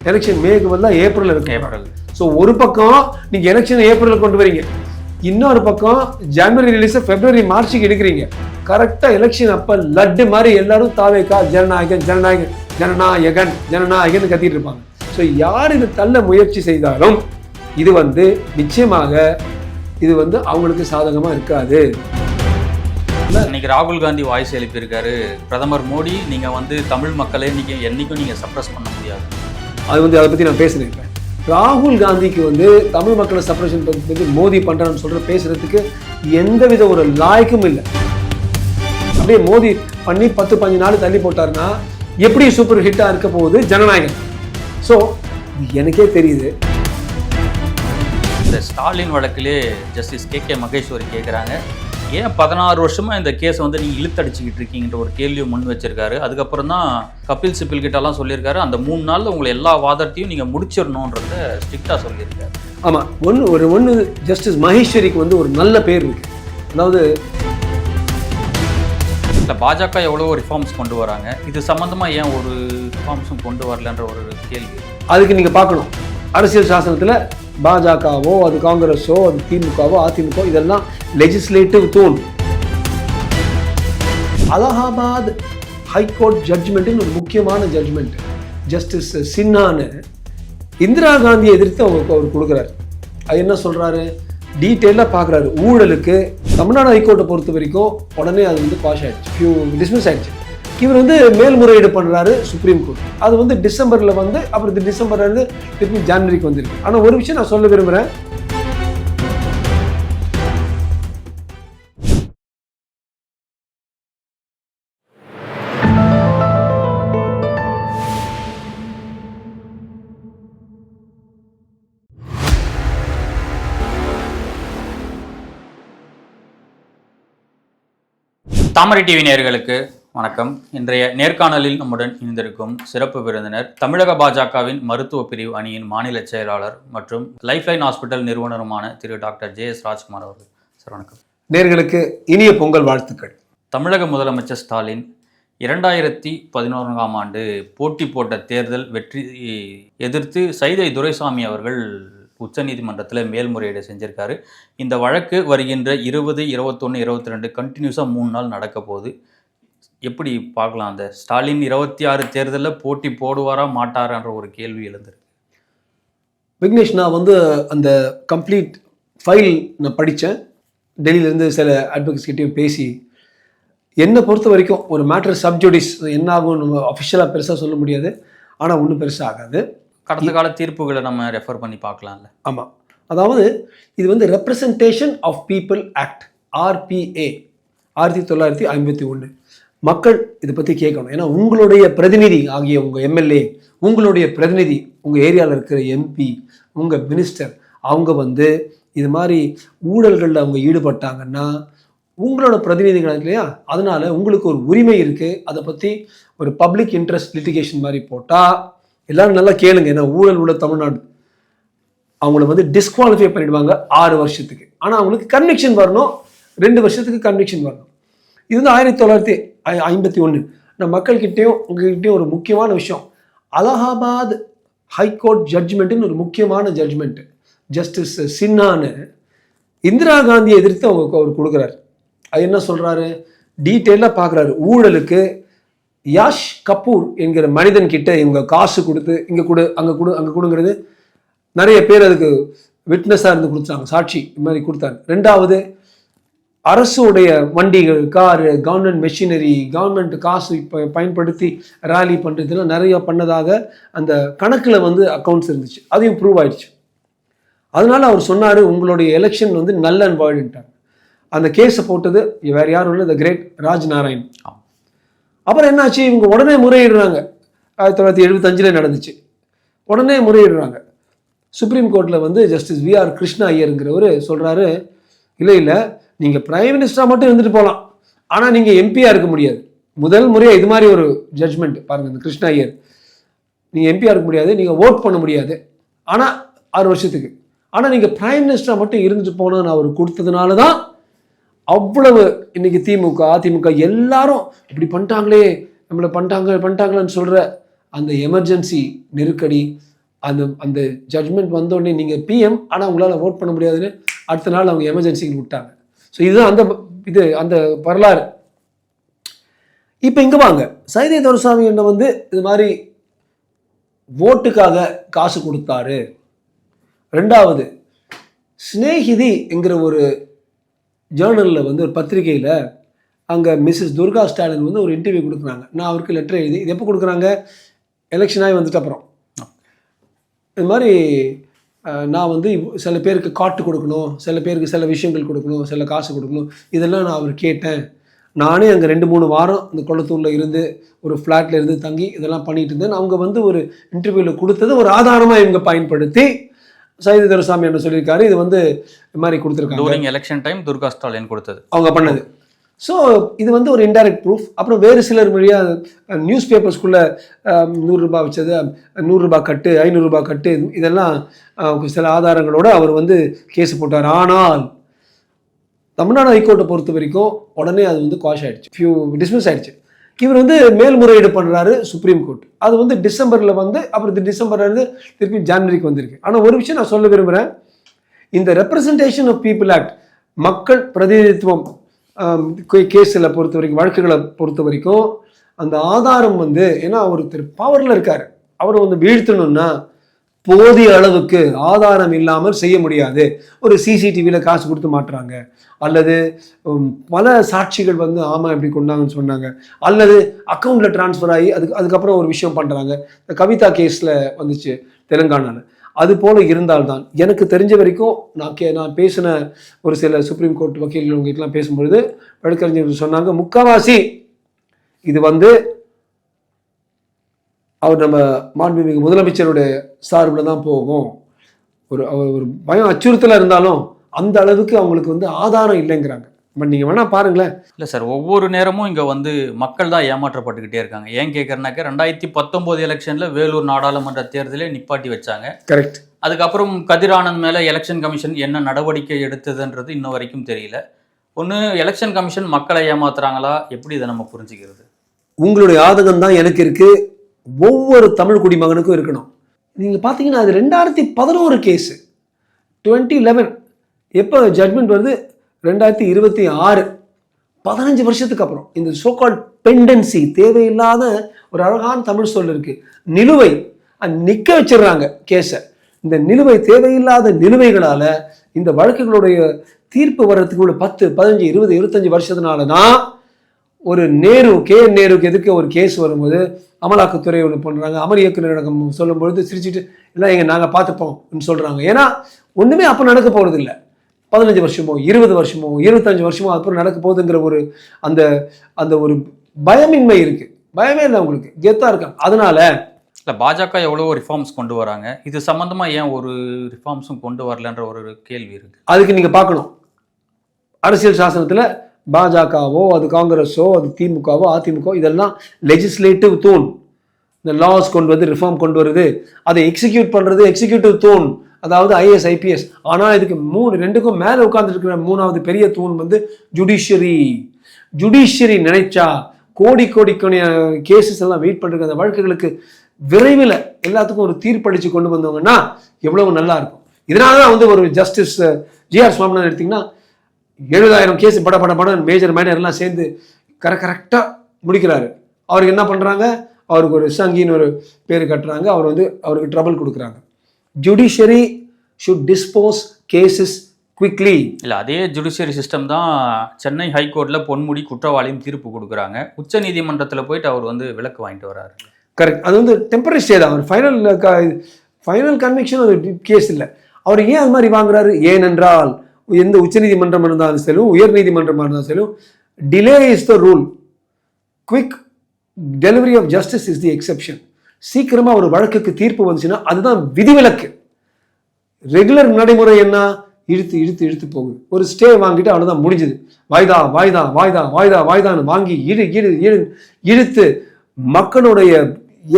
Election மேக்கு பதிலாக April இருக்கு. So ஒரு பக்கம் நீங்கள் எலெக்ஷன் ஏப்ரலில் கொண்டு வரீங்க, இன்னொரு பக்கம் ஜனவரி ரிலீஸை பிப்ரவரி மார்ச்சுக்கு எடுக்கிறீங்க. கரெக்டாக எலெக்ஷன் அப்போ லட்டு மாதிரி எல்லாரும் தாவேக்கா ஜனநாயகன் ஜனநாயகன் ஜனநாயகன் ஜனநாயகன் கத்திட்டு இருப்பாங்க. ஸோ யார் இது தள்ள முயற்சி செய்தாலும் இது நிச்சயமாக இது அவங்களுக்கு சாதகமாக இருக்காது. இன்னைக்கு ராகுல் காந்தி வாய்ஸ் எழுப்பியிருக்காரு, பிரதமர் மோடி நீங்கள் தமிழ் மக்களை என்னைக்கும் நீங்கள் சப்ரஸ் பண்ண முடியாது. அது அதை பற்றி நான் பேசுகிறேன். ராகுல் காந்திக்கு தமிழ் மக்களை சப்ரேஷன் பற்றி மோடி பண்ணுறான்னு சொல்கிற பேசுகிறதுக்கு எந்தவித ஒரு லாய்க்கும் இல்லை. அப்படியே மோடி பண்ணி 10-15 நாள் தள்ளி போட்டாருன்னா எப்படி சூப்பர் ஹிட்டாக இருக்க போகுது ஜனநாயகம். ஸோ எனக்கே தெரியுது. இந்த ஸ்டாலின் வழக்கிலே ஜஸ்டிஸ் கே மகேஸ்வரி கேட்குறாங்க, ஏன் 16 வருஷமாக இந்த கேஸை நீங்கள் இழுத்தடிச்சிக்கிட்டு இருக்கீங்கன்ற ஒரு கேள்வியை முன் வச்சிருக்காரு. அதுக்கப்புறம் தான் கபில் சிபில் கிட்டலாம் சொல்லியிருக்காரு, அந்த 3 நாளில் உங்களை எல்லா வாதத்தையும் நீங்கள் முடிச்சிடணுன்றத ஸ்ட்ரிக்டாக சொல்லியிருக்காரு. ஆமாம், ஒன்று ஜஸ்டிஸ் மகேஸ்வரிக்கு ஒரு நல்ல பேர் இருக்கு. அதாவது இல்லை, பாஜக எவ்வளவோ ரிஃபார்ம்ஸ் கொண்டு வராங்க, இது சம்மந்தமாக ஏன் ஒரு ரிஃபார்ம்ஸும் கொண்டு வரலன்ற ஒரு கேள்வி. அதுக்கு நீங்கள் பார்க்கணும், அரசியல் சாசனத்தில் பாஜகவோ அது காங்கிரஸோ அது திமுகவோ அதிமுக இதெல்லாம் லெஜிஸ்லேட்டிவ் தூண். அலகாபாத் ஹைகோர்ட் ஜட்ஜ்மெண்ட்டுன்னு ஒரு முக்கியமான ஜட்ஜ்மெண்ட் ஜஸ்டிஸ் சின்னான்னு இந்திரா காந்தியை எதிர்த்து அவர் கொடுக்குறாரு. அது என்ன சொல்கிறாரு, டீட்டெயிலாக பார்க்குறாரு. ஊழலுக்கு தமிழ்நாடு ஹைகோர்ட்டை பொறுத்த வரைக்கும் உடனே அது பாஸ் ஆகிடுச்சு, டிஸ்மிஸ் ஆகிடுச்சு. இவர் மேல்முறையீடு பண்ணுறாரு சுப்ரீம் கோர்ட். அது டிசம்பரில் அப்புறம் டிசம்பர்லேருந்து திருப்பி ஜனவரிக்கு வந்துருக்கு. ஆனால் ஒரு விஷயம் நான் சொல்ல விரும்புகிறேன், தாமரை டிவி நேயர்களுக்கு வணக்கம். இன்றைய நேர்காணலில் நம்முடன் இணைந்திருக்கும் சிறப்பு விருந்தினர் தமிழக பாஜகவின் மருத்துவ பிரிவு அணியின் மாநில செயலாளர் மற்றும் லைஃப்லைன் ஹாஸ்பிட்டல் நிறுவனருமான திரு டாக்டர் JS ராஜ்குமார் அவர்கள். சார் வணக்கம். நேயர்களுக்கு இனிய பொங்கல் வாழ்த்துக்கள். தமிழக முதலமைச்சர் ஸ்டாலின் 2011ஆம் ஆண்டு போட்டி போட்ட தேர்தல் வெற்றி எதிர்த்து சைதை துரைசாமி அவர்கள் உச்சநீதிமன்றத்தில் மேல்முறையீடு செஞ்சிருக்காரு. இந்த வழக்கு வருகின்ற 20, 21, 22 கண்டினியூஸாக 3 நாள் நடக்க போகுது. எப்படி பார்க்கலாம், அந்த ஸ்டாலின் 26 தேர்தலில் போட்டி போடுவாரா மாட்டாரான்ற ஒரு கேள்வி எழுந்திருக்கு. விக்னேஷ், நான் அந்த கம்ப்ளீட் ஃபைல் நான் படித்தேன். டெல்லியிலேருந்து சில அட்வொகேட்ஸ் கிட்டையும் பேசி, என்னை பொறுத்த வரைக்கும் ஒரு மேட்டர் சப்ஜுடிஸ் என்ன ஆகும் நம்ம அஃபிஷியலாக பெருசாக சொல்ல முடியாது. ஆனால் ஒன்றும் பெருசாக ஆகாது. கடந்த கால தீர்ப்புகளை நம்ம ரெஃபர் பண்ணி பார்க்கலாம்ல. ஆமாம், அதாவது இது representation of people act, RPA 1951. மக்கள் இதை பற்றி கேட்கணும். ஏன்னா உங்களுடைய பிரதிநிதி ஆகிய உங்கள் MLA, உங்களுடைய பிரதிநிதி உங்கள் ஏரியாவில் இருக்கிற MP, உங்கள் மினிஸ்டர், அவங்க இது மாதிரி ஊழல்களில் அவங்க ஈடுபட்டாங்கன்னா உங்களோட பிரதிநிதிகள் இல்லையா, அதனால உங்களுக்கு ஒரு உரிமை இருக்குது. அதை பற்றி ஒரு பப்ளிக் இன்ட்ரெஸ்ட் லிட்டிகேஷன் மாதிரி போட்டால் எல்லாரும் நல்லா கேளுங்க. ஏன்னா ஊழல் உள்ள தமிழ்நாடு, அவங்கள டிஸ்குவாலிஃபை பண்ணிடுவாங்க 6 வருஷத்துக்கு. ஆனால் அவங்களுக்கு கன்விக்ஷன் வரணும், 2 வருஷத்துக்கு கன்விக்ஷன் வரணும். இது 1951. நான் மக்கள்கிட்டையும் உங்ககிட்டையும் ஒரு முக்கியமான விஷயம், அலகாபாத் ஹைகோர்ட் ஜட்ஜ்மெண்ட்டுன்னு ஒரு முக்கியமான ஜட்ஜ்மெண்ட் ஜஸ்டிஸ் சின்னான்னு இந்திரா காந்தியை எதிர்த்து அவர் கொடுக்குறாரு. அது என்ன சொல்கிறாரு, டீட்டெயிலாக பார்க்குறாரு. ஊழலுக்கு யாஷ் கபூர் என்கிற மனிதன் கிட்ட இவங்க காசு கொடுத்து இங்கே கொடு அங்கே கொடு அங்கே கொடுங்கிறது நிறைய பேர் அதுக்கு விட்னஸாக இருந்து கொடுத்தாங்க, சாட்சி இது மாதிரி கொடுத்தாங்க. 2வது, அரசுடைய வண்டிகள், காரு, கவர்மெண்ட் மெஷினரி, கவர்மெண்ட் காசு இப்போ பயன்படுத்தி ரேலி பண்ணுறதுலாம் நிறையா பண்ணதாக அந்த கணக்கில் அக்கௌண்ட்ஸ் இருந்துச்சு. அதையும் ப்ரூவ் ஆயிடுச்சு. அதனால அவர் சொன்னார், உங்களுடைய எலெக்ஷன் நல் அண்ட் வாய்டுன்ட்டார். அந்த கேஸை போட்டது வேறு யாரும் இல்லை, த கிரேட் ராஜ் நாராயண். அப்புறம் என்னாச்சு, இவங்க உடனே முறையிடுறாங்க. 1975 நடந்துச்சு. உடனே முறையிடுறாங்க. சுப்ரீம் கோர்ட்டில் ஜஸ்டிஸ் VR கிருஷ்ணா ஐயருங்கிறவர் சொல்கிறாரு, இல்லை நீங்கள் பிரைம் மினிஸ்டராக மட்டும் இருந்துட்டு போகலாம், ஆனால் நீங்கள் எம்பியாக இருக்க முடியாது. முதல் முறையாக இது மாதிரி ஒரு ஜட்ஜ்மெண்ட் பாருங்கள், இந்த கிருஷ்ணா ஐயர், நீங்கள் எம்பியாக இருக்க முடியாது, நீங்கள் ஓட் பண்ண முடியாது, ஆனால் 6 வருஷத்துக்கு. ஆனால் நீங்கள் பிரைம் மினிஸ்டராக மட்டும் இருந்துட்டு போனோன்னு அவர் கொடுத்ததுனால தான் அவ்வளவு இன்னைக்கு திமுக அதிமுக எல்லாரும் இப்படி பண்ணிட்டாங்களே, நம்மளை பண்ணிட்டாங்களான்னு சொல்கிற அந்த எமர்ஜென்சி நெருக்கடி, அந்த அந்த ஜட்மெண்ட் வந்தோடனே நீங்கள் பிஎம் ஆனால் உங்களால் ஓட் பண்ண முடியாதுன்னு அடுத்த நாள் அவங்க எமர்ஜென்சிக்கு விட்டாங்க. ஸோ இதுதான் அந்த வரலாறு. இப்போ இங்கே வாங்க, சைதை துரைசாமி என்ன வந்து இது மாதிரி ஓட்டுக்காக காசு கொடுத்தாரு. ரெண்டாவது, ஸ்நேகிதி என்கிற ஒரு ஜேர்னலில் வந்து ஒரு பத்திரிகையில் அங்கே மிஸ்ஸஸ் துர்கா ஸ்டாலின் வந்து ஒரு இன்டர்வியூ கொடுக்குறாங்க. நான் அவருக்கு லெட்டர் எழுதி, இது எப்போ கொடுக்குறாங்க, எலெக்ஷன் ஆகி வந்துட்டு அப்புறம் இது மாதிரி நான் வந்து சில பேருக்கு காட்டு கொடுக்கணும், சில பேருக்கு சில விஷயங்கள் கொடுக்கணும், சில காசு கொடுக்கணும், இதெல்லாம் நான் அவர் கேட்டேன். நானே அங்கே 2-3 வாரம் அந்த கொளத்தூரில் இருந்து ஒரு ஃப்ளாட்டில் இருந்து தங்கி இதெல்லாம் பண்ணிட்டு இருந்தேன். அவங்க வந்து ஒரு இன்டர்வியூவில் கொடுத்தது ஒரு ஆதாரமாக இவங்க பயன்படுத்தி சைதை துரைசாமி என்ன சொல்லியிருக்காரு, இது வந்து இது மாதிரி கொடுத்துருக்காங்க. எலெக்ஷன் டைம் துர்கா ஸ்டாலின் கொடுத்தது அவங்க பண்ணது. ஸோ இது வந்து ஒரு இன்டைரக்ட் ப்ரூஃப். அப்புறம் வேறு சிலர் வழியாக நியூஸ் பேப்பர்ஸ்குள்ளே 100 ரூபாய் வச்சது, 100 ரூபாய் கட்டு, 500 ரூபாய் கட்டு, இதெல்லாம் சில ஆதாரங்களோடு அவர் வந்து கேஸ் போட்டார். ஆனால் தமிழ்நாடு ஹைகோர்ட்டை பொறுத்த வரைக்கும் உடனே அது வந்து குவாஷ் ஆகிடுச்சு, டிஸ்மிஸ் ஆகிடுச்சு. இவர் வந்து மேல்முறையீடு பண்ணுறாரு சுப்ரீம் கோர்ட். அது வந்து டிசம்பரில் வந்து அப்புறம் டிசம்பர்லேருந்து திருப்பி ஜனவரிக்கு வந்திருக்கு. ஆனால் ஒரு விஷயம் நான் சொல்ல விரும்புகிறேன், இந்த ரெப்ரசன்டேஷன் ஆஃப் பீப்புள் ஆக்ட், மக்கள் பிரதிநிதித்துவம் கேஸில் பொறுத்த வரைக்கும், வழக்குகளை பொறுத்த வரைக்கும் அந்த ஆதாரம் வந்து, ஏன்னா ஒருத்தர் பவரில் இருக்கார், அவரை வந்து வீழ்த்தணும்னா போதிய அளவுக்கு ஆதாரம் இல்லாமல் செய்ய முடியாது. ஒரு சிசிடிவியில் காசு கொடுத்து மாட்டுறாங்க, அல்லது பல சாட்சிகள் வந்து ஆமாம் எப்படி கொண்டாங்கன்னு சொன்னாங்க, அல்லது அக்கௌண்ட்டில் டிரான்ஸ்ஃபர் ஆகி அதுக்கப்புறம் ஒரு விஷயம் பண்ணுறாங்க. இந்த கவிதா கேஸில் வந்துச்சு தெலுங்கானாவில். அது போல் இருந்தால்தான் எனக்கு தெரிஞ்ச வரைக்கும் நான் பேசின ஒரு சில சுப்ரீம் கோர்ட் வக்கீல்கிட்டலாம் பேசும்பொழுது வழக்கறிஞர்கள் சொன்னாங்க, முக்கால்வாசி இது வந்து அவர் நம்ம மாண்புமிகு முதலமைச்சருடைய சார்பில் தான் போகும். ஒரு பயம் அச்சுறுத்தலாக இருந்தாலும் அந்த அளவுக்கு அவங்களுக்கு வந்து ஆதாரம் இல்லைங்கிறாங்க. பட் நீங்கள் வேணால் பாருங்களேன். இல்லை சார், ஒவ்வொரு நேரமும் இங்கே வந்து மக்கள் தான் ஏமாற்றப்பட்டுக்கிட்டே இருக்காங்க. ஏன் கேட்குறேன்னாக்க 2019 எலெக்ஷனில் வேலூர் நாடாளுமன்ற தேர்தலே நிப்பாட்டி வச்சாங்க. கரெக்ட். அதுக்கப்புறம் கதிர் ஆனந்த் மேலே எலெக்ஷன் கமிஷன் என்ன நடவடிக்கை எடுத்ததுன்றது இன்னும் வரைக்கும் தெரியல. ஒன்று எலெக்ஷன் கமிஷன் மக்களை ஏமாத்துறாங்களா, எப்படி இதை நம்ம புரிஞ்சுக்கிறது? உங்களுடைய ஆதங்கம் தான் எனக்கு இருக்குது, ஒவ்வொரு தமிழ் குடிமகனுக்கும் இருக்கணும். நீங்கள் பார்த்தீங்கன்னா அது 2011 கேஸு, 2011 எப்போ ஜட்மெண்ட் வருது, 2026, 15 வருஷத்துக்கு அப்புறம். இந்த சோகால்ட் பெண்டன்சி, தேவையில்லாத ஒரு அழகான தமிழ் சொல் இருக்கு, நிலுவை, நிற்க வச்சிடுறாங்க கேஸை. இந்த நிலுவை, தேவையில்லாத நிலுவைகளால் இந்த வழக்குகளுடைய தீர்ப்பு வர்றதுக்கு உள்ள 10, 15, 20, 25 வருஷத்தினால தான் ஒரு நேருக்கு எதுக்கு ஒரு கேஸ் வரும்போது அமலாக்கத்துறை ஒன்று பண்ணுறாங்க, அமர் இயக்குநரகம் சொல்லும்பொழுது சிரிச்சுட்டு இல்லை நாங்கள் பார்த்துப்போம்னு சொல்கிறாங்க. ஏன்னா ஒன்றுமே அப்போ நடக்க போகிறது இல்லை. 15 வருஷமோ 20 வருஷமோ 25 வருஷமோ அப்புறம் நடக்க போகுதுங்கிற ஒரு அந்த ஒரு பயமின்மை இருக்குது. பயமே இல்லை, உங்களுக்கு கெத்தாக இருக்காங்க. அதனால இல்லை, பாஜக எவ்வளோ ரிஃபார்ம்ஸ் கொண்டு வராங்க, இது சம்மந்தமாக ஏன் ஒரு ரிஃபார்ம்ஸும் கொண்டு வரலன்ற ஒரு கேள்வி இருக்குது. அதுக்கு நீங்கள் பார்க்கணும், அரசியல் சாசனத்தில் பாஜகவோ அது காங்கிரஸோ அது திமுகவோ அதிமுக இதெல்லாம் லெஜிஸ்லேட்டிவ் தூண். இந்த லாஸ் கொண்டு வந்து ரிஃபார்ம் கொண்டு வருது, அதை எக்ஸிக்யூட் பண்ணுறது எக்ஸிக்யூட்டிவ் தூண், அதாவது ஐஏஎஸ் ஐபிஎஸ். ஆனால் இதுக்கு 2க்கும் மேலே உட்கார்ந்துருக்கிற 3வது பெரிய தூண் வந்து ஜுடிஷியரி நினைச்சா கோடி கேசஸ் எல்லாம் வெயிட் பண்ணுற அந்த வழக்குகளுக்கு விரைவில் எல்லாத்துக்கும் ஒரு தீர்ப்பளித்து கொண்டு வந்தவங்கன்னா எவ்வளவு நல்லா இருக்கும். இதனால தான் வந்து ஒரு ஜஸ்டிஸ் ஜிஆர் சுவாமிநாதன் எடுத்திங்கன்னா 70,000 கேஸ் பட மேஜர் மைனர் எல்லாம் சேர்ந்து கரெக்டாக முடிக்கிறாரு. அவருக்கு என்ன பண்ணுறாங்க, அவருக்கு ஒரு சங்கின்னு ஒரு பேர் கட்டுறாங்க, அவருக்கு ட்ரபிள் கொடுக்குறாங்க. Judiciary should dispose cases quickly. இல்லை, அதே ஜுடிஷியரி சிஸ்டம் தான் சென்னை ஹைகோர்ட்டில் பொன்முடி குற்றவாளியும் தீர்ப்பு கொடுக்குறாங்க. உச்ச நீதிமன்றத்தில் போயிட்டு அவர் வந்து விலக்கு வாங்கிட்டு வர்றாரு. கரெக்ட். அது வந்து டெம்பரரி ஸ்டே தான், அவர் ஃபைனல் கன்விக்ஷன் ஒரு கேஸ் இல்லை. அவர் ஏன் அது மாதிரி வாங்குறாரு? ஏனென்றால் எந்த உச்சநீதிமன்றம் இருந்தாலும் சரி, உயர் நீதிமன்றமாக இருந்தாலும் சரி, delay is the rule, quick delivery of justice is the exception. சீக்கிரமாக ஒரு வழக்குக்கு தீர்ப்பு வந்துச்சுன்னா அதுதான் விதிவிலக்கு. ரெகுலர் நடைமுறை என்ன, இழுத்து போகுது. ஒரு ஸ்டே வாங்கிட்டு அவ்வளோதான், முடிஞ்சுது. வாய்தான்னு வாங்கி இழுத்து மக்களுடைய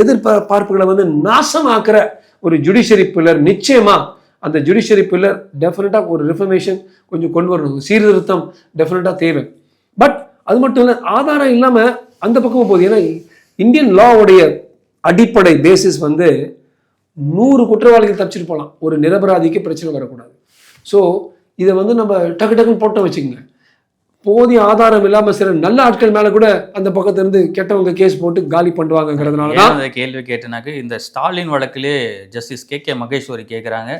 எதிர்பார்ப்புகளை வந்து நாசமாக்குற ஒரு ஜுடிஷியரி பில்லர். நிச்சயமா அந்த ஜுடிஷியரி பில்லர் டெஃபினட்டாக ஒரு ரிஃபர்மேஷன் கொஞ்சம் கொண்டு வரணும், சீர்திருத்தம் டெஃபினட்டாக தேவை. பட் அது மட்டும் இல்லை, ஆதாரம் இல்லாமல் அந்த பக்கமும் போகுது. ஏன்னா இந்தியன் லாவுடைய அடிப்படை பேசிஸ் வந்து 100 குற்றவாளிகள் தப்பிச்சுட்டு போகலாம், ஒரு நிரபராதிக்கு பிரச்சனை வரக்கூடாது. ஸோ இதை வந்து நம்ம டக்கு டக்குன்னு போட்டோம் வச்சுக்கோங்க. போதிய ஆதாரம் இல்லாமல் சில நல்ல ஆட்கள் மேலே கூட அந்த பக்கத்துலேருந்து கெட்டவங்க கேஸ் போட்டு காலி பண்ணுவாங்கிறதுனால தான் அந்த கேள்வி கேட்டனாக்கு இந்த ஸ்டாலின் வழக்கிலே ஜஸ்டிஸ் கே மகேஸ்வரி கேட்குறாங்க,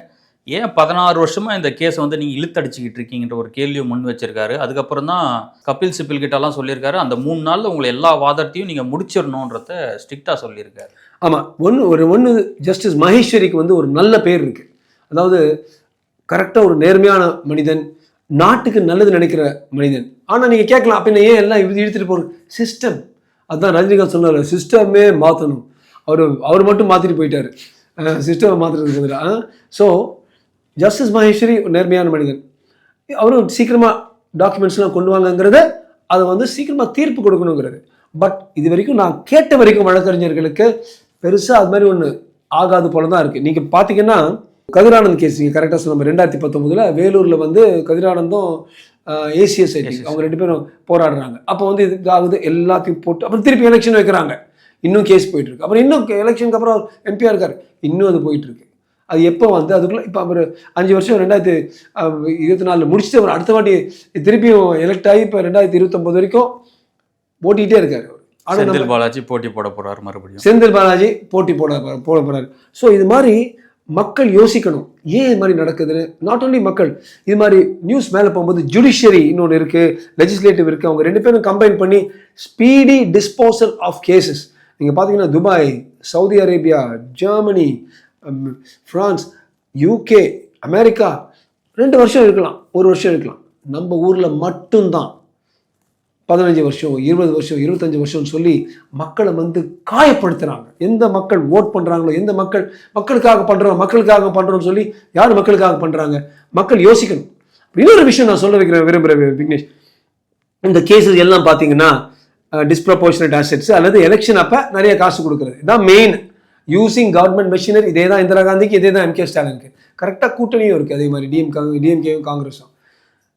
ஏன் 16 வருஷமா இந்த கேஸை வந்து நீங்கள் இழுத்தடிச்சிக்கிட்டு இருக்கீங்கன்ற ஒரு கேள்வியை முன் வச்சிருக்காரு. அதுக்கப்புறம் தான் கபில் சிபில் கிட்டலாம் சொல்லியிருக்காரு, அந்த 3 நாளில் உங்களை எல்லா வாதத்தையும் நீங்கள் முடிச்சிடணுன்றத ஸ்ட்ரிக்டாக சொல்லியிருக்காரு. ஆமாம், ஒன்று ஜஸ்டிஸ் மகேஸ்வரிக்கு வந்து ஒரு நல்ல பேர் இருக்குது. அதாவது கரெக்டாக ஒரு நேர்மையான மனிதன், நாட்டுக்கு நல்லது நினைக்கிற மனிதன். ஆனால் நீங்கள் கேட்கலாம், அப்போ ஏன் எல்லாம் இழுத்துட்டு போகிற சிஸ்டம்? அதுதான் ரஜினிகாந்த் சொன்னார், சிஸ்டமே மாற்றணும். அவர் மட்டும் மாற்றிட்டு போயிட்டார், சிஸ்டமை மாற்றுறதுக்கு பதிலாக. ஸோ ஜஸ்டிஸ் மகேஸ்வரி ஒரு நேர்மையான மனிதன், அவரும் சீக்கிரமாக டாக்குமெண்ட்ஸ்லாம் கொண்டு வாங்கங்கிறத, அதை வந்து சீக்கிரமாக தீர்ப்பு கொடுக்கணுங்கிறது. பட் இது வரைக்கும் நான் கேட்ட வரைக்கும் வழக்கறிஞர்களுக்கு பெருசாக அது மாதிரி ஒன்று ஆகாது போல தான் இருக்குது. நீங்கள் பார்த்தீங்கன்னா கதிரானந்த் கேஸ் நீங்கள் கரெக்டாக சொன்ன 2019 வேலூரில் வந்து கதிரானந்தும் ஏசிஎஸ் அவங்க 2 பேரும் போராடுறாங்க. அப்போ வந்து இது ஆகுது, எல்லாத்தையும் போட்டு அப்புறம் திருப்பி எலெக்ஷன் வைக்கிறாங்க, இன்னும் கேஸ் போயிட்டு இருக்கு. அப்புறம் இன்னும் எலெக்ஷனுக்கு அப்புறம் எம்பியாக இருக்காரு, இன்னும் அது போயிட்டு இருக்கு. அது எப்போ வந்து அதுக்குள்ளே இப்போ அவர் 5 வருஷம் 2024 முடிச்சுட்டு அவர் அடுத்த வாட்டி திருப்பியும் எலெக்ட் ஆகி இப்போ 2029 வரைக்கும் ஓட்டிகிட்டே இருக்காரு. செந்தில் பாலாஜி போட்டி போட போறாரு, மறுபடியும் செந்தில் பாலாஜி போட்டி போட போறாரு. ஸோ இது மாதிரி மக்கள் யோசிக்கணும், ஏன் இது மாதிரி நடக்குதுன்னு. நாட் ஓன்லி மக்கள், இது மாதிரி நியூஸ் மேலே போகும்போது ஜுடிஷியரி இன்னொன்று இருக்குது, லெஜிஸ்லேட்டிவ் இருக்குது, அவங்க 2 பேரும் கம்பைன் பண்ணி ஸ்பீடி டிஸ்போசல் ஆஃப் கேசஸ். நீங்கள் பார்த்தீங்கன்னா Dubai, Saudi Arabia, Germany, France, UK, America 2 வருஷம் இருக்கலாம், 1 வருஷம் இருக்கலாம். நம்ம ஊரில் மட்டும்தான் 15 வருஷம், 20 வருஷம், 25 வருஷம்னு சொல்லி மக்களை வந்து காயப்படுத்துகிறாங்க. எந்த மக்கள் ஓட் பண்ணுறாங்களோ, எந்த மக்களுக்காக பண்ணுறோம்னு சொல்லி யார் மக்களுக்காக பண்ணுறாங்க? மக்கள் யோசிக்கணும். இன்னொரு விஷயம் நான் சொல்ல விரும்புகிறேன் விக்னேஷ், இந்த கேஸஸ் எல்லாம் பார்த்தீங்கன்னா டிஸ்ப்ரப்போர்ஷனட் அசெட்ஸ் அல்லது எலெக்ஷன் அப்போ நிறைய காசு கொடுக்குறது, இதான் மெயின். யூசிங் கவர்மெண்ட் மெஷினரி, இதே தான் இந்திரா காந்திக்கு, இதே தான் எம்கே ஸ்டாலினுக்கு. கரெக்டாக கூட்டணியும் இருக்குது, அதே மாதிரி டிஎம்கேயும் காங்கிரஸும்.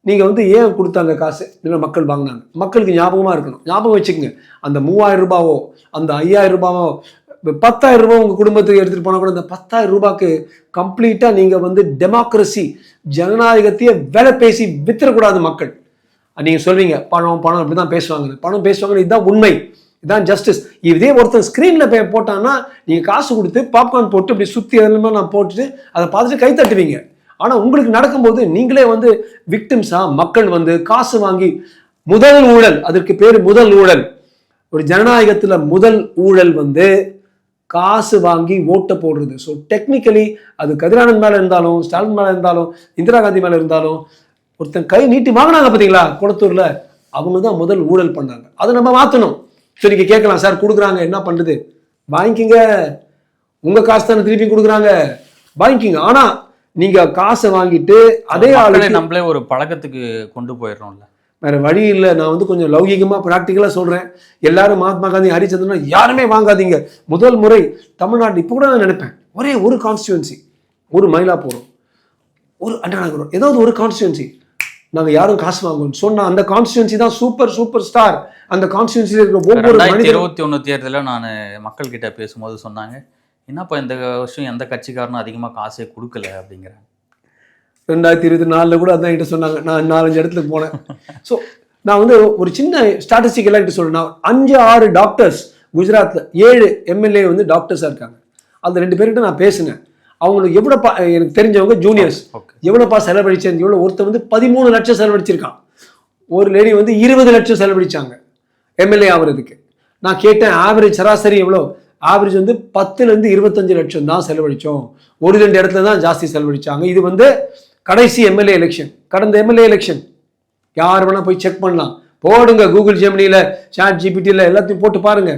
நீங்கள் வந்து ஏன் கொடுத்தாங்க காசு, இல்லை மக்கள் வாங்கினாங்க. மக்களுக்கு ஞாபகமாக இருக்கணும், ஞாபகம் வச்சுக்கோங்க. அந்த 3000 ரூபாவோ, அந்த 5000 ரூபாவோ, 10,000 ரூபா உங்கள் குடும்பத்துக்கு எடுத்துகிட்டு போனால் கூட அந்த 10,000 ரூபாய்க்கு கம்ப்ளீட்டாக நீங்கள் வந்து டெமோக்ரஸி, ஜனநாயகத்தையே வேலை பேசி வித்துறக்கூடாது மக்கள். நீங்கள் சொல்வீங்க பணம் இப்படி தான் பேசுவாங்க, பணம் பேசுவாங்கன்னு, இதுதான் உண்மை, இதுதான் ஜஸ்டிஸ். இதே ஒருத்தர் ஸ்க்ரீனில் போட்டான்னா நீங்கள் காசு கொடுத்து பாப்கார்ன் போட்டு இப்படி சுற்றி அதெல்லாம் நான் போட்டுட்டு அதை பார்த்துட்டு கை தட்டுவீங்க. ஆனால் உங்களுக்கு நடக்கும்போது நீங்களே வந்து விக்டிம்ஸா, மக்கள் வந்து காசு வாங்கி முதல் ஊழல், அதற்கு பேர் முதல் ஊழல். ஒரு ஜனநாயகத்தில் முதல் ஊழல் வந்து காசு வாங்கி ஓட்டை போடுறது. ஸோ டெக்னிக்கலி அது கதிரானந்த் மேலே இருந்தாலும், ஸ்டாலின் மேலே இருந்தாலும், இந்திரா காந்தி மேலே இருந்தாலும், ஒருத்தன் கை நீட்டி வாங்கினாங்க பார்த்தீங்களா குளத்தூரில், அவங்க தான் முதல் ஊழல் பண்ணாங்க. அதை நம்ம மாற்றணும். ஸோ நீங்கள் கேட்கலாம், சார் கொடுக்குறாங்க என்ன பண்ணுறது? வாங்கிக்கிங்க, உங்கள் காசு தானே திருப்பி கொடுக்குறாங்க, வாங்கிக்கிங்க. ஆனால் நீங்கள் காசை வாங்கிட்டு அதே ஆளே நம்மளே ஒரு பழக்கத்துக்கு கொண்டு போயிடுறோம்ல, வேற வழி இல்லை. நான் வந்து கொஞ்சம் லௌகிகமாக ப்ராக்டிக்கலாக சொல்கிறேன். எல்லாரும் மகாத்மா காந்தி, ஹரிச்சந்திரன் யாருமே வாங்காதீங்க. முதல் முறை தமிழ்நாடு, இப்போ கூட நான் நினைப்பேன், ஒரே ஒரு கான்ஸ்டியூன்சி, ஒரு மயிலாப்பூரம், ஒரு அண்ணாநகரம், ஏதாவது ஒரு கான்ஸ்டியூன்சி நாங்கள் யாரும் காசு வாங்கணும்னு சொன்னால் அந்த கான்ஸ்டியூன்சி தான் சூப்பர் ஸ்டார். அந்த கான்ஸ்டியூன்சியில் இருக்கிற ஒவ்வொரு 2021 தேர்தலில் நான் மக்கள் கிட்ட பேசும்போது சொன்னாங்க, என்னப்பா இந்த வருஷம் எந்த கட்சிக்காரனும் அதிகமாக காசே கொடுக்கல அப்படிங்கிறாங்க. 2024 கூட அதான் கிட்ட சொன்னாங்க. நான் 4-5 இடத்துக்கு போனேன். ஸோ நான் வந்து ஒரு சின்ன ஸ்டாட்டிஸ்டிக்கெல்லாம் கிட்ட சொல்றேன். 5-6 டாக்டர்ஸ் குஜராத்தில், 7 எம்எல்ஏ வந்து டாக்டர்ஸாக இருக்காங்க. அந்த 2 பேர்கிட்ட நான் பேசினேன். அவங்களுக்கு எவ்வளோப்பா, எனக்கு தெரிஞ்சவங்க ஜூனியர்ஸ், எவ்வளோப்பா செலவழிச்சேன், எவ்வளோ. ஒருத்தர் வந்து 13 லட்சம் செலவழிச்சிருக்கான், ஒரு லேடி வந்து 20 லட்சம் செலவழிச்சாங்க எம்எல்ஏ ஆகிறதுக்கு. நான் கேட்டேன் ஆவரேஜ் சராசரி எவ்வளோ? ஆவரேஜ் வந்து 10-25 லட்சம் தான் செலவழித்தோம். 1-2 இடத்துல தான் ஜாஸ்தி செலவழிச்சாங்க. இது வந்து கடைசி எம்எல்ஏ எலெக்ஷன், கடந்த எம்எல்ஏ எலெக்ஷன். யார் வேணா போய் செக் பண்ணலாம், போடுங்க கூகுள் ஜெமினியில், சாட் ஜிபிடியில் எல்லாத்தையும் போட்டு பாருங்க.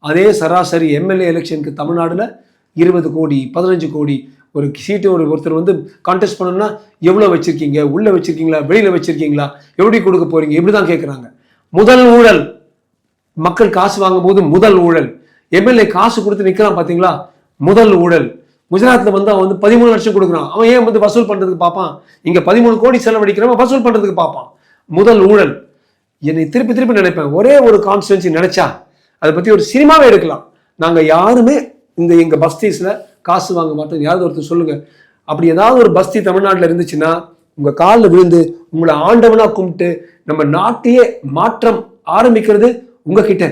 அதே சராசரி எம்எல்ஏ எலெக்ஷனுக்கு தமிழ்நாடுல 20 கோடி 15 கோடி ஒரு சீட்டு. ஒருத்தர் வந்து கான்டெஸ்ட் பண்ணணும்னா எவ்வளோ வச்சிருக்கீங்க, உள்ள வச்சிருக்கீங்களா, வெளியில வச்சிருக்கீங்களா, எப்படி கொடுக்க போறீங்க, இப்படிதான் கேட்குறாங்க. முதல் ஊழல், மக்கள் காசு வாங்கும் போது முதல் ஊழல். எம்எல்ஏ காசு கொடுத்து நிற்கிறான் பார்த்தீங்களா, முதல் ஊழல். குஜராத்தில் வந்து அவன் வந்து 13 லட்சம் கொடுக்குறான். அவன் ஏன் வந்து வசூல் பண்ணுறதுக்கு பார்ப்பான்? இங்கே 13 கோடி செலவழிக்கிறவன் வசூல் பண்ணுறதுக்கு பார்ப்பான். முதல் ஊழல். என்னை திருப்பி நினைப்பேன், ஒரே ஒரு கான்ஸ்டிடுவன்சி நினைச்சா அதை பற்றி ஒரு சினிமாவே எடுக்கலாம். நாங்கள் யாருமே எங்கள் பஸ்தீஸில் காசு வாங்க மாட்டோம், யாராவது ஒருத்தர் சொல்லுங்க. அப்படி ஏதாவது ஒரு பஸ்தி தமிழ்நாட்டில் இருந்துச்சுன்னா உங்க காலில் விழுந்து உங்களை ஆண்டவனா கும்பிட்டு நம்ம நாட்டையே மாற்றம் ஆரம்பிக்கிறது உங்ககிட்ட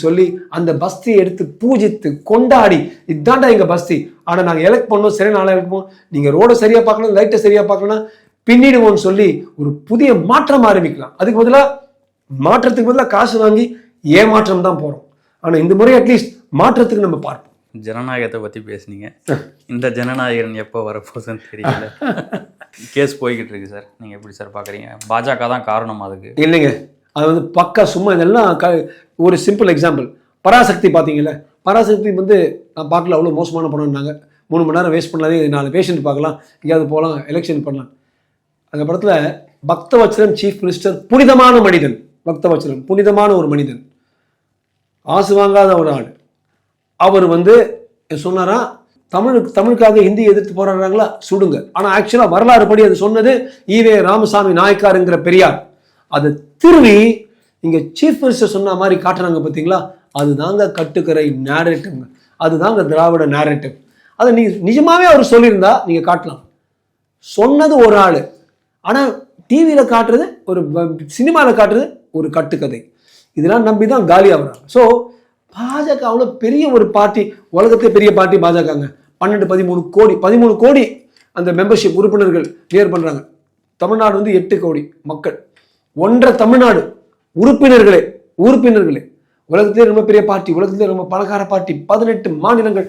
சொல்லி அந்த பஸ்தியை எடுத்து பூஜித்து கொண்டாடி, இதுதான்டா எங்க பஸ்தி, ஆனா நாங்க எலெக்ட் பண்ணோம், சரி நாளா இருப்போம், நீங்க ரோட சரியா பார்க்கணும், லைட்டை சரியா பார்க்கணும், பின்னிடுவோம்னு சொல்லி ஒரு புதிய மாற்றம் ஆரம்பிக்கலாம். அதுக்கு பதிலாக மாற்றத்துக்கு பதிலாக காசு வாங்கி ஏமாற்றம் தான் போறோம். ஆனா இந்த முறை அட்லீஸ்ட் மாற்றத்துக்கு நம்ம பார்ப்போம். ஜனநாயகத்தை பற்றி பேசுனீங்க. இந்த ஜனநாயகன் எப்போ வரப்போகுதுன்னு தெரியல. கேஸ் போய்கிட்டு இருக்கு சார், நீங்கள் எப்படி சார் பார்க்குறீங்க? பாஜக தான் காரணம் அதுக்கு? இல்லைங்க, அது வந்து பக்கா சும்மா இதெல்லாம் ஒரு சிம்பிள் எக்ஸாம்பிள். பராசக்தி பார்த்தீங்கல்ல, பராசக்தி வந்து நான் பார்க்கல, அவ்வளோ மோசமான படம்னாங்க. 3 மணி நேரம் வேஸ்ட் பண்ணாதே, 4 பேஷண்ட் பார்க்கலாம், எங்கேயாவது போகலாம், எலெக்ஷன் பண்ணலாம். அந்த படத்தில் பக்தவச்சலம் சீஃப் மினிஸ்டர் புனிதமான மனிதன், பக்தவச்சலம் புனிதமான ஒரு மனிதன், ஆசு வாங்காத ஒரு ஆள். அவர் வந்து சொன்னாரா, தமிழுக்காக ஹிந்தி எதிர்த்து போராடுறாங்களா சுடுங்க. ஆனால் ஆக்சுவலாக வரலாறு படி அது சொன்னது ஈவே ராமசாமி நாயக்காருங்கிற பெரியார். அதை திருவி இங்கே சீஃப் மினிஸ்டர் சொன்ன மாதிரி காட்டுறாங்க பார்த்தீங்களா, அதுதாங்க கட்டுக்கரை நேரேட்டிவ்ங்க, அதுதாங்க திராவிட நேரேட்டிவ். அதை நீங்கள் நிஜமாவே அவர் சொல்லியிருந்தா நீங்கள் காட்டலாம். சொன்னது ஒரு ஆள், ஆனால் டிவியில் காட்டுறது ஒரு, சினிமாவில் காட்டுறது ஒரு கட்டுக்கதை. இதெல்லாம் நம்பி தான் காலி ஆகுறாங்க. ஸோ பாஜக அவ்வளோ பெரிய ஒரு பார்ட்டி, உலகத்திலே பெரிய பார்ட்டி பாஜகங்க. 13 கோடி அந்த மெம்பர்ஷிப் உறுப்பினர்கள் கிளியர் பண்ணுறாங்க. தமிழ்நாடு வந்து 8 கோடி மக்கள், 1.5 தமிழ்நாடு உறுப்பினர்களே. உலகத்திலே ரொம்ப பெரிய பார்ட்டி, உலகத்திலே ரொம்ப பணக்கார பார்ட்டி. 18 மாநிலங்கள்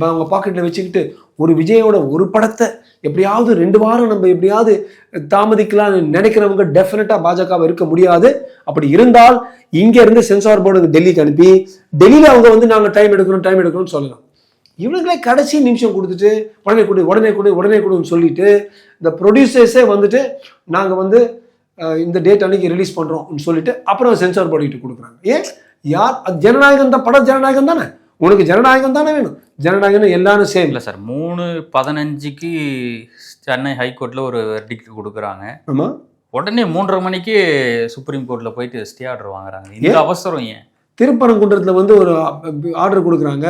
அவங்க பாக்கெட்டில் வச்சுக்கிட்டு ஒரு விஜயோட ஒரு படத்தை எப்படியாவது 2 வாரம் நம்ம எப்படியாவது தாமதிக்கலாம்னு நினைக்கிறவங்க டெஃபினட்டாக பாஜகவை இருக்க முடியாது. அப்படி இருந்தால் இங்கே இருந்து சென்சார் போர்டு டெல்லிக்கு அனுப்பி, டெல்லியில் அவங்க வந்து நாங்கள் டைம் எடுக்கணும்னு சொல்லலாம். இவங்களே கடைசி நிமிஷம் கொடுத்துட்டு உடனே கொடுன்னு சொல்லிட்டு இந்த ப்ரொடியூசர்ஸே வந்துட்டு நாங்கள் வந்து இந்த டேட் அன்னைக்கு ரிலீஸ் பண்ணுறோம்னு சொல்லிட்டு அப்புறம் சென்சார் போர்டுகிட்ட கொடுக்குறாங்க. ஏன்? யார்? அது ஜனநாயகம் தான், படம் ஜனநாயகம் தானே, உனக்கு ஜனநாயகம் தானே வேணும். ஜனநாயகம் எல்லாரும் சேம் இல்லை சார். 3:15க்கு சென்னை ஹைகோர்ட்டில் ஒரு வெர்டிக்ட் கொடுக்குறாங்க. ஆமாம், உடனே 3:30 மணிக்கு சுப்ரீம் கோர்ட்டில் போயிட்டு ஸ்டே ஆர்டர் வாங்குறாங்க. இந்த அவசரம் ஏன்? திருப்பரங்குன்றத்தில் வந்து ஒரு ஆர்டர் கொடுக்குறாங்க,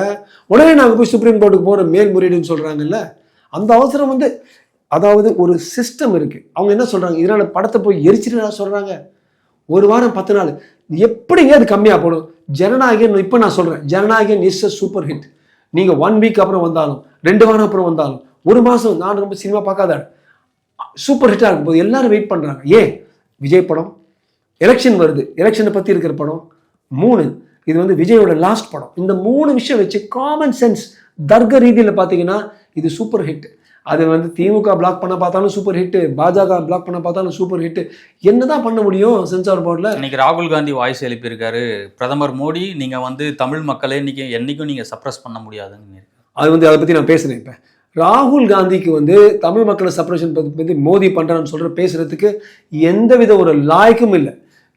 உடனே நாங்கள் போய் சுப்ரீம் கோர்ட்டுக்கு போகிற மேல்முறையீடுன்னு சொல்கிறாங்கல்ல. அந்த அவசரம் வந்து, அதாவது ஒரு சிஸ்டம் இருக்குது. அவங்க என்ன சொல்கிறாங்க, இதனால் படத்தை போய் எரிச்சிட்டு சொல்கிறாங்க. 1 வாரம் 10 நாள் எப்படிங்க அது கம்மியாக போடும்? ஜனநாயகன் இப்போ நான் சொல்கிறேன், Jananayagan is a super hit. நீங்கள் 1 வீக் அப்புறம் வந்தாலும், 2 வாரம் அப்புறம் வந்தாலும், 1 மாதம், நான் ரொம்ப சினிமா பார்க்காத சூப்பர் ஹிட்டாக இருக்கும்போது எல்லாரும் வெயிட் பண்ணுறாங்க. ஏன்? விஜய் படம், எலெக்ஷன் வருது, எலெக்ஷனை பற்றி இருக்கிற படம். 3, இது வந்து விஜயோட லாஸ்ட் படம். இந்த 3 விஷயம் வச்சு காமன் சென்ஸ் தர்க்க ரீதியில் பார்த்தீங்கன்னா இது சூப்பர் ஹிட். அது வந்து திமுக பிளாக் பண்ண பார்த்தாலும் சூப்பர் ஹிட், பாஜக பிளாக் பண்ண பார்த்தாலும் சூப்பர் ஹிட். என்னதான் பண்ண முடியும் சென்சார் போர்டில்? இன்னைக்கு ராகுல் காந்தி வாய்ஸ் எழுப்பியிருக்காரு, பிரதமர் மோடி நீங்கள் வந்து தமிழ் மக்களை என்னைக்கும் நீங்கள் சப்ரஸ் பண்ண முடியாதுன்னு. அது வந்து அதை பற்றி நான் பேசுகிறேன். இப்போ ராகுல் காந்திக்கு வந்து தமிழ் மக்களை சப்ரேஷன் பற்றி மோடி பண்ணுறான்னு சொல்கிற பேசுகிறதுக்கு எந்தவித ஒரு லாய்க்கும் இல்லை.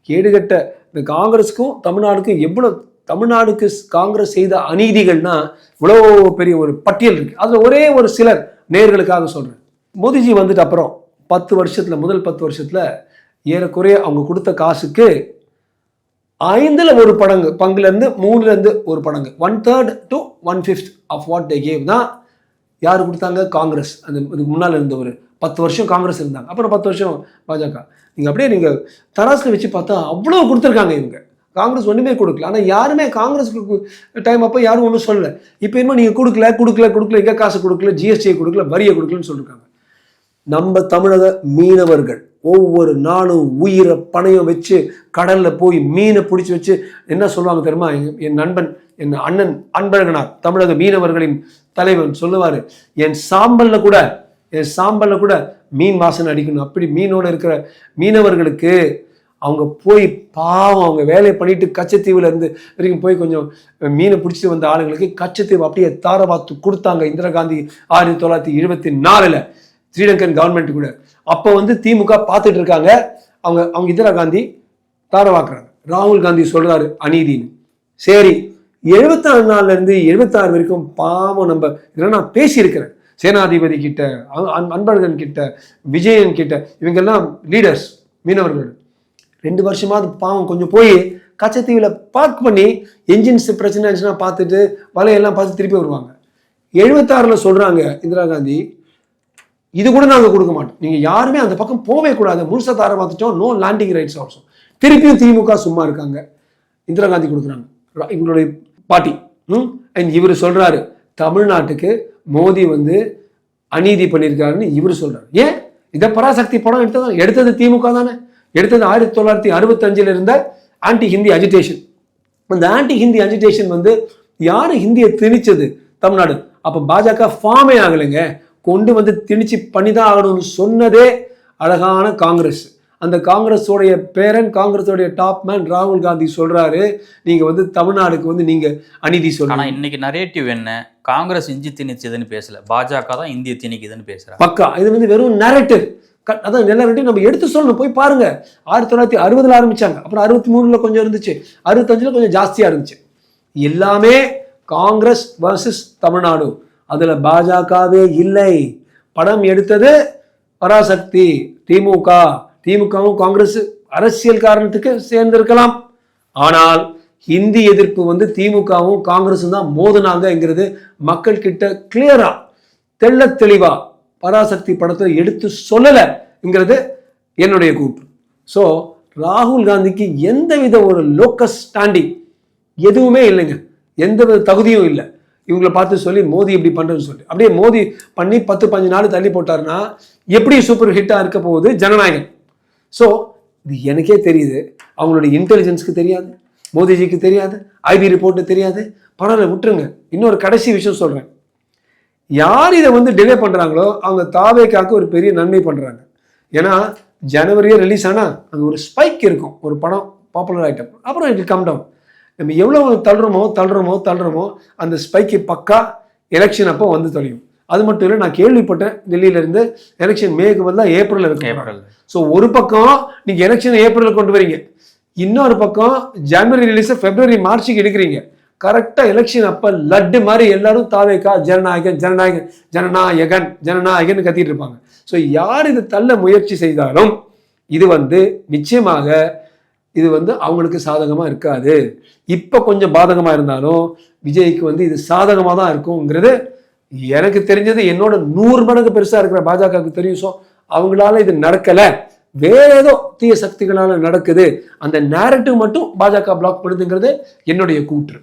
கேடுகட்ட இந்த காங்கிரஸுக்கும் தமிழ்நாடுக்கும் எவ்வளோ, தமிழ்நாடுக்கு காங்கிரஸ் செய்த அநீதிகள்னா இவ்வளோ பெரிய ஒரு பட்டியல் இருக்குது. அதில் ஒரே ஒரு சிலர் நேர்களுக்காக சொல்கிறேன். மோடிஜி வந்துட்டு அப்புறம் 10 வருஷத்தில், முதல் 10 வருஷத்தில் ஏறக்குறைய அவங்க கொடுத்த காசுக்கு 5ல் 1 பங்குலேருந்து 3லேருந்து 1 பங்கு, 1/3 to 1/5 of what they gave தான் யார் கொடுத்தாங்க? காங்கிரஸ். அந்த இதுக்கு முன்னால் இருந்த ஒரு 10 வருஷம் காங்கிரஸ் இருந்தாங்க, அப்புறம் 10 வருஷம் பாஜக. நீங்கள் அப்படியே நீங்கள் தராசில் வச்சு பார்த்தா அவ்வளோ கொடுத்துருக்காங்க இவங்க. காங்கிரஸ் ஒன்றுமே கொடுக்கல. ஆனால் யாருமே காங்கிரஸுக்கு டைம் அப்போ யாரும் ஒன்றும் சொல்லலை. இப்போ என்ன நீங்கள் கொடுக்கல எங்கே காசு கொடுக்கல, ஜிஎஸ்டியை கொடுக்கல, வரியை கொடுக்கலன்னு சொல்லியிருக்காங்க. நம்ம தமிழக மீனவர்கள் ஒவ்வொரு நாளும் உயிரை பணையம் வச்சு கடலில் போய் மீனை பிடிச்சி வச்சு என்ன சொல்லுவாங்க தெரியுமா? என் நண்பன், என் அண்ணன் அன்பழகனார், தமிழக மீனவர்களின் தலைவன் சொல்லுவார், என் சாம்பலில் கூட மீன் வாசனை அடிக்கணும். அப்படி மீனோட இருக்கிற மீனவர்களுக்கு அவங்க போய் பாவம் அவங்க வேலையை பண்ணிட்டு கச்சத்தீவில் இருந்து வரைக்கும் போய் கொஞ்சம் மீனை பிடிச்சிட்டு வந்த ஆளுங்களுக்கு கச்சத்தீவு அப்படியே தாரவாத்து கொடுத்தாங்க இந்திரா காந்தி 1974 ஸ்ரீலங்கன் கவர்மெண்ட் கூட. அப்போ வந்து திமுக பார்த்துட்டு இருக்காங்க, அவங்க இந்திரா காந்தி தாரவாக்குறாங்க. ராகுல் காந்தி சொல்றாரு அநீதின்னு. சரி, 74 76 வரைக்கும் பாவம் நம்ம இதெல்லாம் நான் பேசியிருக்கிறேன். சேனாதிபதி கிட்ட, அன்பழகன் கிட்ட, விஜயன் கிட்ட, இவங்கெல்லாம் லீடர்ஸ் மீனவர்கள். 2 வருஷமாவது பாவம் கொஞ்சம் போய் கச்சத்தீவில் பார்க் பண்ணி என்ஜின்ஸ் பிரச்சனை இருந்துச்சுன்னா பார்த்துட்டு வலையெல்லாம் பார்த்து திருப்பி வருவாங்க. 76ல சொல்றாங்க இந்திரா காந்தி, இது கூட நாங்க கொடுக்க மாட்டோம், நீங்க யாருமே அந்த பக்கம் போவே கூடாது, முழுசா தார மாத்திட்டோம், நோ லேண்டிங் ரைட்ஸ் ஆல்சோ. திருப்பியும் திமுக சும்மா இருக்காங்க, இந்திரா காந்தி கொடுக்குறாங்க, இவங்களுடைய பாட்டி. அண்ட் இவர் சொல்றாரு தமிழ்நாட்டுக்கு மோடி வந்து அநீதி பண்ணியிருக்காருன்னு இவர் சொல்றாரு. ஏன் இதை பராசக்தி படம் எடுத்தது திமுக தானே, எடுத்தது 1965 இருந்த ஆன்டி ஹிந்தி அஜிடேஷன். அந்த ஆன்டி ஹிந்தி அஜிடேஷன் வந்து யாரு ஹிந்தியை திணிச்சது? தமிழ்நாடு. அப்ப பாஜக ஃபார்மே ஆகலைங்க, கொண்டு வந்து திணிச்சு பண்ணிதான் ஆகணும்னு சொன்னதே அழகான காங்கிரஸ். அந்த காங்கிரஸோடைய பேரன், காங்கிரஸோடைய டாப் மேன் ராகுல் காந்தி சொல்றாரு, நீங்க வந்து தமிழ்நாடுக்கு வந்து நீங்க அநீதி சொல்றீங்க. ஆனா இன்னைக்கு நரேட்டிவ் என்ன, காங்கிரஸ் இஞ்சி திணிச்சதுன்னு பேசல, பாஜக தான் இந்திய திணிக்குதுன்னு பேசுறாங்க. பக்கா இது வந்து வெறும் நரேட்டிவ். அதான் நரேட்டிவ் நம்ம எடுத்து சொல்லணும். போய் பாருங்க, 1960 ஆரம்பிச்சாங்க, அப்புறம் 63 கொஞ்சம் இருந்துச்சு, 65 கொஞ்சம் ஜாஸ்தியா இருந்துச்சு. எல்லாமே காங்கிரஸ் வர்சஸ் தமிழ்நாடு, அதுல பாஜகவே இல்லை. படம் எடுத்தது பராசக்தி, திமுக. திமுகவும் காங்கிரஸ் அரசியல் காரணத்துக்கு சேர்ந்திருக்கலாம், ஆனால் ஹிந்தி எதிர்ப்பு வந்து திமுகவும் காங்கிரஸும் தான் மோதுனாங்கிறது மக்கள் கிட்ட கிளியரா தெள்ள தெளிவா பராசக்தி படத்தை எடுத்து சொல்லலைங்கிறது என்னுடைய கூற்று. ஸோ ராகுல் காந்திக்கு எந்தவித ஒரு லோக்கஸ் ஸ்டாண்டிங் எதுவுமே இல்லைங்க, எந்த வித தகுதியும் இல்லை. இவங்களை பார்த்து சொல்லி மோடி இப்படி பண்றதுன்னு சொல்லி அப்படியே மோடி பண்ணி 10-15 நாள் தள்ளி போட்டாருன்னா எப்படி சூப்பர் ஹிட்டா இருக்க போகுது ஜனநாயகம். ஸோ இது எனக்கே தெரியுது, அவங்களுடைய இன்டெலிஜென்ஸ்க்கு தெரியாது, மோடிஜிக்கு தெரியாது, ஐபி ரிப்போர்ட்டு தெரியாது. பரவாயில்ல விட்டுருங்க. இன்னொரு கடைசி விஷயம் சொல்றேன், யார் இதை வந்து டிலே பண்றாங்களோ அவங்க தாவேக்காக்கு ஒரு பெரிய நன்மை பண்றாங்க. ஏன்னா ஜனவரியே ரிலீஸ் ஆனா அங்கே ஒரு ஸ்பைக் இருக்கும், ஒரு படம் பாப்புலர் ஐட்டம், அப்புறம் இட் கம் டவுன். நம்ம எவ்வளோ தள்ளுறோமோ அந்த ஸ்பைக்கு பக்கா எலெக்ஷன் அப்போ வந்து தொலையும். அது மட்டும் இல்லை, நான் கேள்விப்பட்டேன் டெல்லியில இருந்து எலெக்ஷன் மேக்கு பதிலாக ஏப்ரல் இருக்கு. ஸோ ஒரு பக்கம் நீங்க எலெக்ஷன் ஏப்ரல் கொண்டு வரீங்க, இன்னொரு பக்கம் ஜனவரி ரிலீஸை பிப்ரவரி மார்ச்சுக்கு எடுக்கிறீங்க. கரெக்டா எலெக்ஷன் அப்ப லட்டு மாதிரி எல்லாரும் தாவேக்கா ஜனநாயகன் ஜனநாயகன் ஜனநாயகன் ஜனநாயகன் கத்திட்டு இருப்பாங்க. ஸோ யார் இது தள்ள முயற்சி செய்தாலும் இது வந்து நிச்சயமாக இது வந்து அவங்களுக்கு சாதகமா இருக்காது. இப்ப கொஞ்சம் பாதகமா இருந்தாலும் விஜய்க்கு வந்து இது சாதகமா தான் இருக்கும்ங்கிறது எனக்கு தெரிஞ்சது. என்னோட 100 மடங்கு பெருசா இருக்கிற பாஜகவுக்கு தெரியும். ஸோ அவங்களால இது நடக்கல, வேற ஏதோ தீய சக்திகளால நடக்குது, அந்த நேரட்டிவ் மட்டும் பாஜக பிளாக் பண்ணுதுங்கிறது என்னுடைய கூற்று.